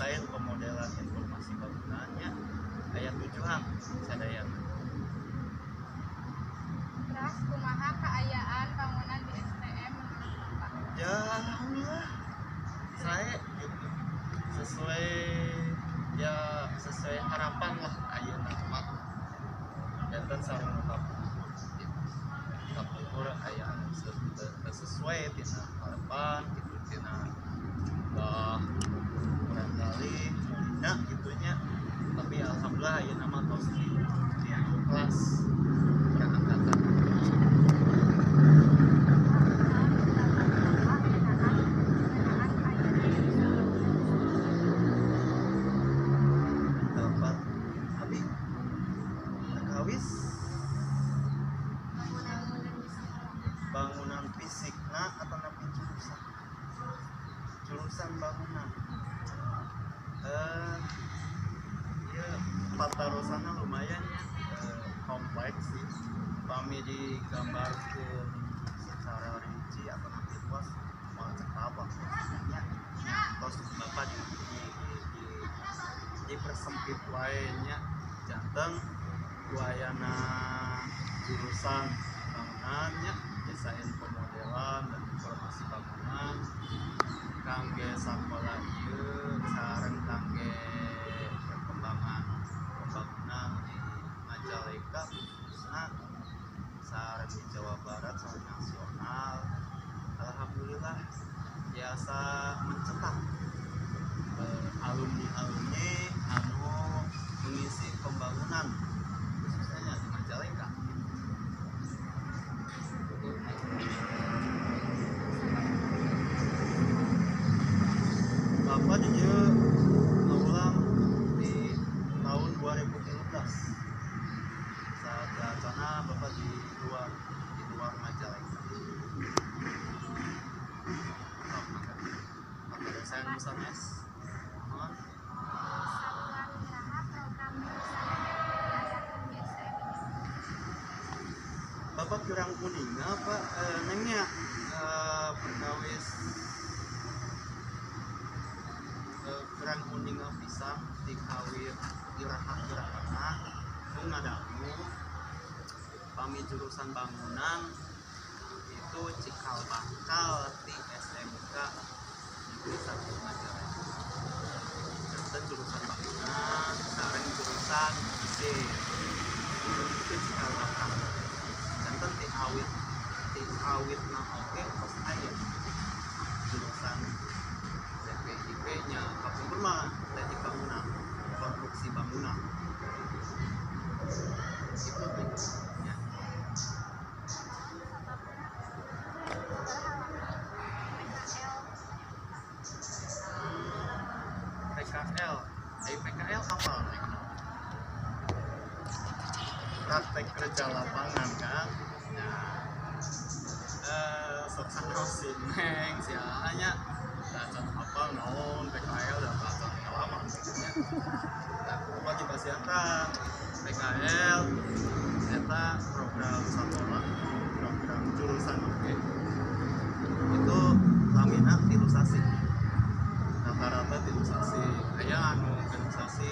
desain pemodelan informasi bangunannya ayat 7 sadaya. Terus kumaha keayaan bangunan di STM menurut Bapak? Ya alhamdulillah saya gitu sesuai harapan lah ayeuna mah janten sareng kapungkur aya anu sesuai tina harapan gitu tina kurang kali mulina gitunya tapi alhamdulillah ayeuna mah tos di kelas berangkatan. Dapat abi kawis bangunan fisik atau napi jurusan bangunan ya patarosana lumayan ya kompleks sih kami digambarkan secara rinci atau nanti puas mau cekapa maksudnya terus bapak dipersempit lainnya jantan wayana jurusan bangunannya desain pemodelan dan informasi bangunan kangge sakola ieu sareng kangge perkembangan pembangunan di Majalengka khususnya sareng di Jawa Barat sareng nasional alhamdulillah biasa mencetak alumni anu mengisi pembangunan khususnya di Majalengka. Bapak juga mengulang di tahun 2013 saat acara Bapak di luar Majalengka. Maka desain besar mes. Bapak kurang kuning apa nengnya perkawis kurang kuning pisang dikawin iraha-irahana ngadamu kami jurusan bangunan itu cikal bakal di SMK Negeri 1 Majalengka dan jurusan bangunan sareng jurusan IC itu cikal bakal jantan ti awit na oke pas aya jurusan TPIP nya kapungkur mah teknik bangunan konstruksi bangunan itu ya. PKL apa nih? Praktek kerja lapangan kan sok sanosin neng sianya bacot apa naon PKL dan bacot pengalaman maksudnya apa dipasiakan PKL eta program satoran program jurusan oke itu laminat ilustrasi rata-rata ilustrasi aya anu ilustrasi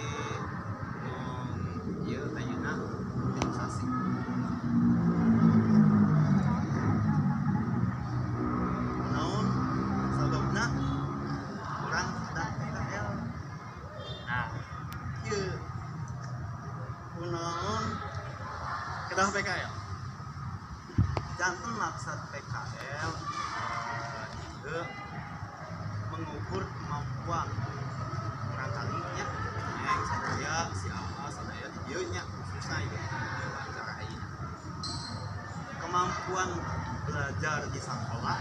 ieu ayeuna ilustrasi naon sababna kurang dan PKL nah ieu kunaon kedah PKL janten maksud PKL ieu mengukur kemampuan orang kalinya yang sadaya siapa sadaya dieu nya khususnya ieu wawancara ini kemampuan belajar di sekolah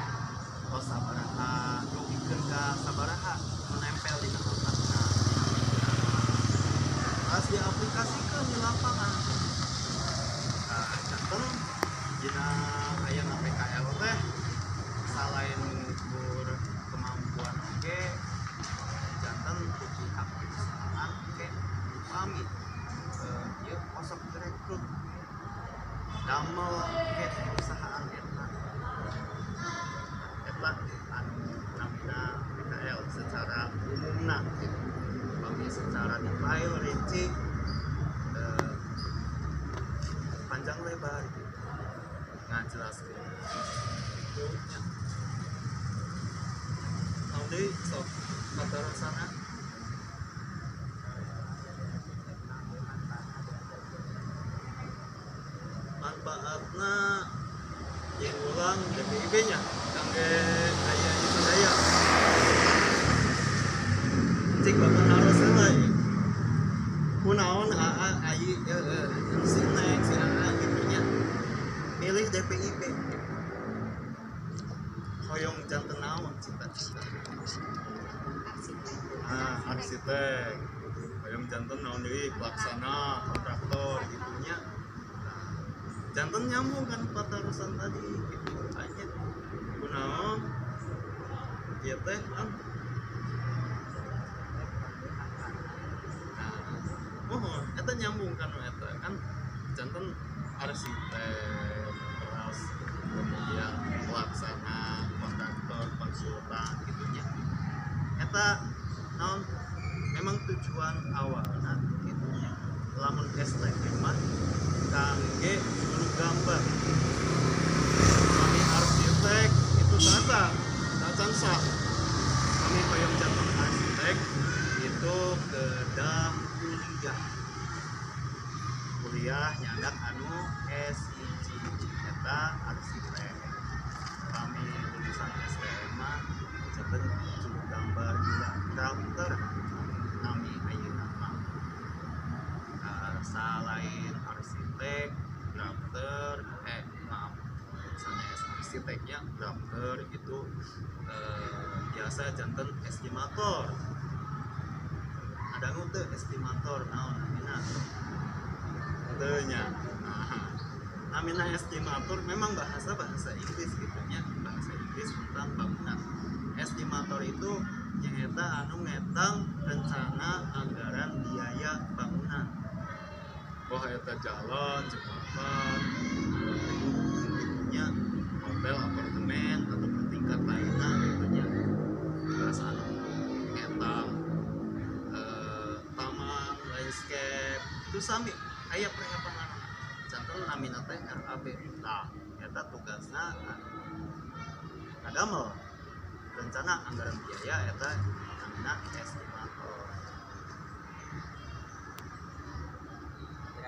atau sabaraha dugikeun ka sabaraha menempel di otakna pas diaplikasikeun di lapangan janten dina aya PKL teh selain mengukur kemampuan oke jantan tujuh hak perusahaan oke kami yuk kosong direkrut damel oke perusahaan eta anu namina PKL secara umumna gitu. secara detail rinci, panjang lebar gitu ngajelaskeun itu nya. Naon deui sok patarosana manfaatna yang ulang DPIB nya kangge aya di sadaya cik bapak harus lah kunaon AA ayi si neng si AA gitu nya milih DPIB hoyong janten naon cita-cita arsitek hoyong janten naon deui pelaksana kontraktor gitu nya. Jantan nyambung kan patarusan tadi gitu aja kunaon ieu teh kan mohon eta nyambung kan eta kan jantan arsitek terus kemudian pelaksana kontraktor konsultan gitu nya eta naon memang tujuan awalna gitu nya lamun STM mah kangge guru gambar kami arsitek itu tata sah kami hoyong jantung arsitek itu kedam kuliah nyandak anu S1 eta arsitek kami lulusan STM mah janten guru gambar juga daftar kami ayeuna mah selain arsitek, drafter, sanes arsiteknya, drafter itu biasa janten estimator. Ada teu estimator naon namina? Teu nya. Namina estimator memang bahasa Inggris gitu nya, bahasa Inggris tentang bangunan. Estimator itu yang eta anu ngetang rencana anggaran biaya bangunan. Oh eta jalan, jembatan, gedung-gedungnya, hotel, apartemen atau tingkat lainnya gitu nya. Terus anu ngetang taman, landscape itu sami aya perhiapan contoh namina teh RAB. Nah, eta tugasna ngadamel rencana anggaran biaya eta namina estimator.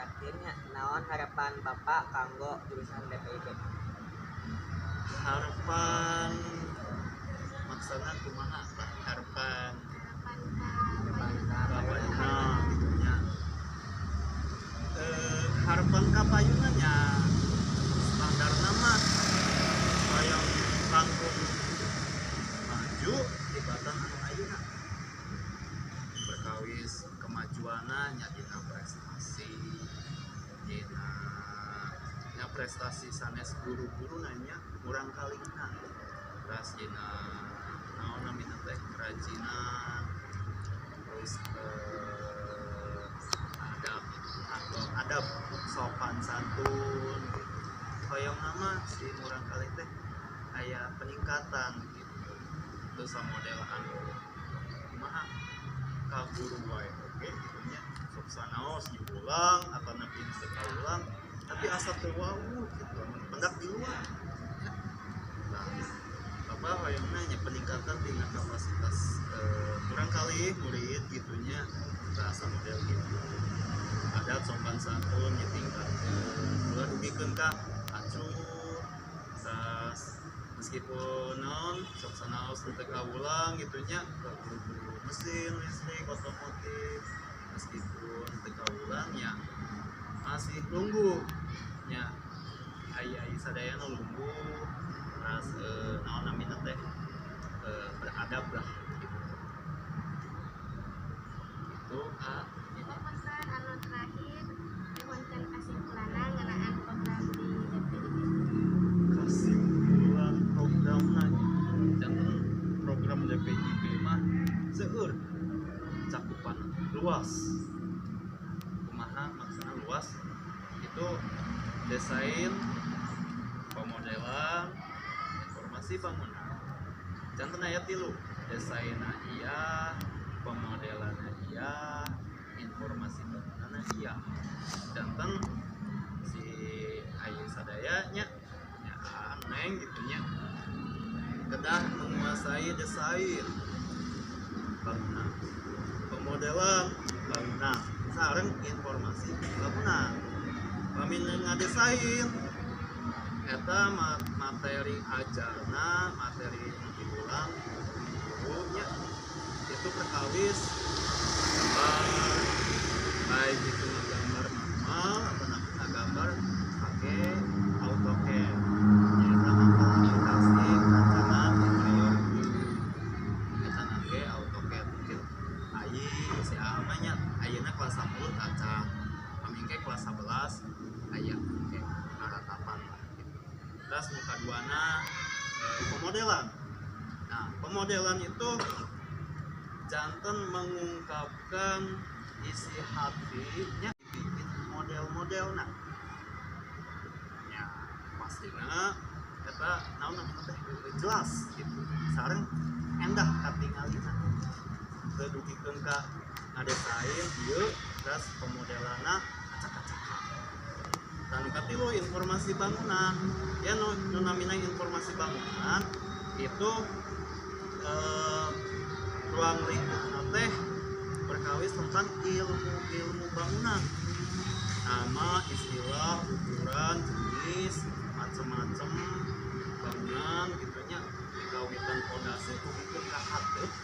Akhirnya naon harapan Bapak kanggo jurusan DPIB? Harapan maksudna kumaha Pak? Harapan kapayuna gitu nya. Harapan kapayuna nya standar nama hayang langkung maju tibatan anu ayeuna berkawis kemajuanna nya dina prestasi dina prestasi sanes guru-guru nanya kurang kalina terus dina naon namina teh kerajinan terus adab sopan santun hoyong nama si kurang kali teh aya peningkatan gitu terus model anu kumaha ka guru wae oke gitu nya sok sanaos diulang atau nepi ulang tapi asa teu wau gitu pendak di luar ya. Nah apa hoyongna nya peningkatan tina kapasitas kurang kali murid gitunya rasa model gitu adat sopan santun nya tingkat ulah dugikeun ka acuh terus meskipun non sok sanaos teu kaulang gitunya ke guru-guru mesin listrik otomotif meskipun teu kaulang ya masih lungguh nya aya sadayana lungguh terus naon namina teh beradab lah gitu. Itu pesan anu terakhir mohonkan kesimpulanna ngeunaan program di DPIB. Kesimpulan programna janten program DPIB mah seueur cakupan luas. Kumaha maksudna luas? Itu desain, pemodelan, informasi bangunan. Janten aya 3, desainna iya, pemodelanna iya informasi bangunan iya jantan si ayu sadayanya ya aneh gitunya kedah menguasai desain bangunan pemodelan bangunan sareng informasi bangunan kami ngadesain eta materi ajarna materi yang diulang gurunya itu perkawis gambar baik itu gambar manual atau gambar pakai AutoCAD nyata mapel aplikasi rancangan interior kita nangge AutoCAD mungkin ayi si amanya ayeuna kelas 10 kaca pamingke kelas 11 aya oke naratapan lah gitu. Terus muka duana pemodelan. Nah, pemodelan itu jantan mengungkapkan isi hatinya bikin model-model nah. Ya, pastinya eta naon namanya teh jelas gitu. Sareng endah katingalina. Teu dugikeun ka ngadesain ieu terus pemodelanna acak-acakan. Dan katilu informasi bangunan ya nu namina informasi bangunan itu ruang lingkup teh berkawis tentang ilmu bangunan nama istilah ukuran jenis macam-macam bangunan gitunya dikawitan fondasi kubikin ka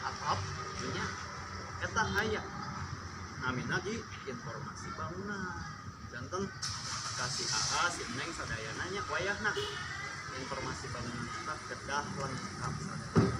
atap gitunya eta aya namina di informasi bangunan janten kasih AA si Neng sadayananya wayahna informasi bangunan kita kedah lengkap sadayana